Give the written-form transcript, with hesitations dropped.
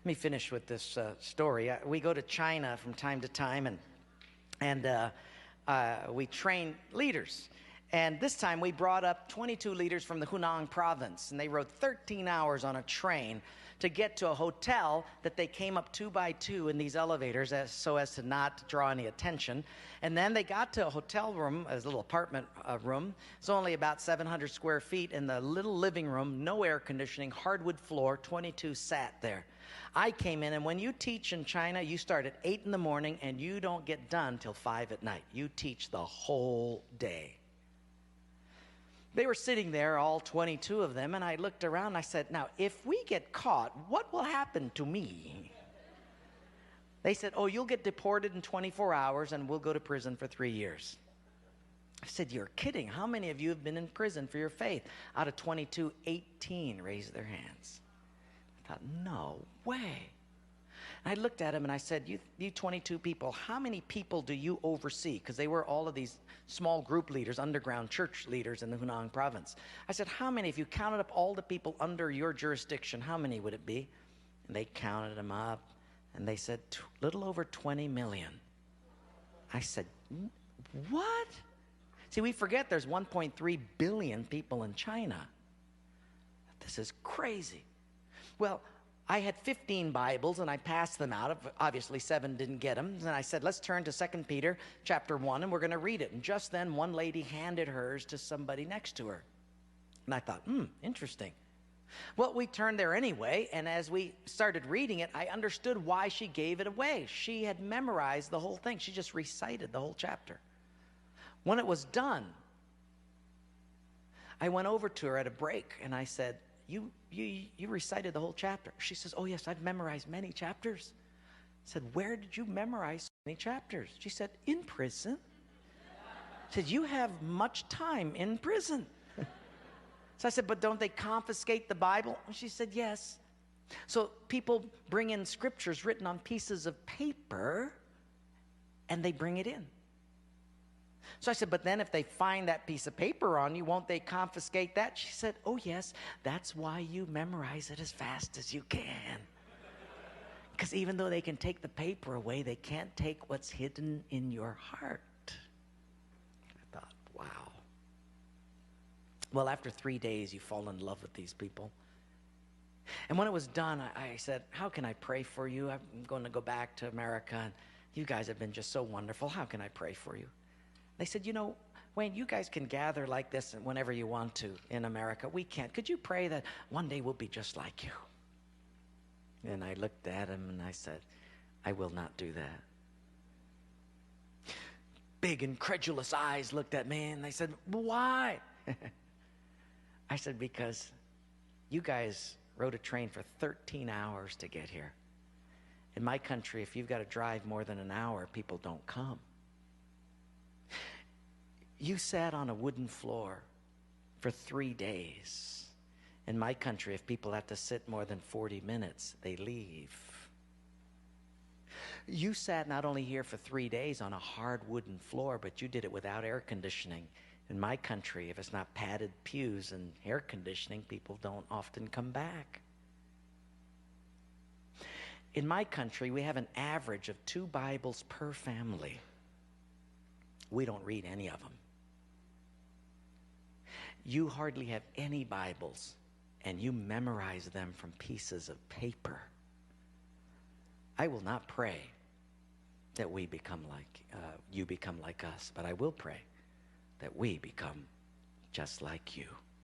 me finish with this story. We go to China from time to time, and we train leaders. And this time we brought up 22 leaders from the Hunan province, and they rode 13 hours on a train to get to a hotel that they came up 2 by 2 in these elevators so as to not draw any attention. And then they got to a hotel room, a little apartment room. It's only about 700 square feet. In the little living room, no air conditioning, hardwood floor, 22 sat there. I came in, and when you teach in China, you start at 8 in the morning and you don't get done till 5 at night. You teach the whole day. They were sitting there, all 22 of them, and I looked around and I said, now, if we get caught, what will happen to me? They said, oh, you'll get deported in 24 hours and we'll go to prison for 3 years. I said, you're kidding. How many of you have been in prison for your faith? Out of 22, 18 raised their hands. I thought, no way. And I looked at him and I said, you 22 people, how many people do you oversee? Because they were all of these small group leaders, underground church leaders in the Hunan province. I said, how many, if you counted up all the people under your jurisdiction, how many would it be? And they counted them up, and they said, little over 20 million. I said, what? See, we forget there's 1.3 billion people in China. This is crazy. Well, I had 15 Bibles, and I passed them out. Obviously, 7 didn't get them. And I said, let's turn to 2 Peter chapter 1, and we're going to read it. And just then, one lady handed hers to somebody next to her. And I thought, interesting. Well, we turned there anyway, and as we started reading it, I understood why she gave it away. She had memorized the whole thing. She just recited the whole chapter. When it was done, I went over to her at a break, and I said, you recited the whole chapter. She says, oh, yes, I've memorized many chapters. I said, where did you memorize so many chapters? She said, in prison. I said, you have much time in prison. So I said, but don't they confiscate the Bible? She said, yes. So people bring in scriptures written on pieces of paper, and they bring it in. So I said, but then if they find that piece of paper on you, won't they confiscate that? She said, oh, yes, that's why you memorize it as fast as you can. Because even though they can take the paper away, they can't take what's hidden in your heart. I thought, wow. Well, after 3 days, you fall in love with these people. And when it was done, I said, how can I pray for you? I'm going to go back to America, and you guys have been just so wonderful. How can I pray for you? They said, you know, Wayne, you guys can gather like this whenever you want to in America. We can't. Could you pray that one day we'll be just like you? And I looked at him and I said, I will not do that. Big incredulous eyes looked at me and they said, why? I said, because you guys rode a train for 13 hours to get here. In my country, if you've got to drive more than an hour, people don't come. You sat on a wooden floor for 3 days. In my country, if people have to sit more than 40 minutes, they leave. You sat not only here for 3 days on a hard wooden floor, but you did it without air conditioning. In my country, if it's not padded pews and air conditioning, people don't often come back. In my country, we have an average of 2 Bibles per family. We don't read any of them. You hardly have any Bibles, and you memorize them from pieces of paper. I will not pray that we become like, you become like us, but I will pray that we become just like you.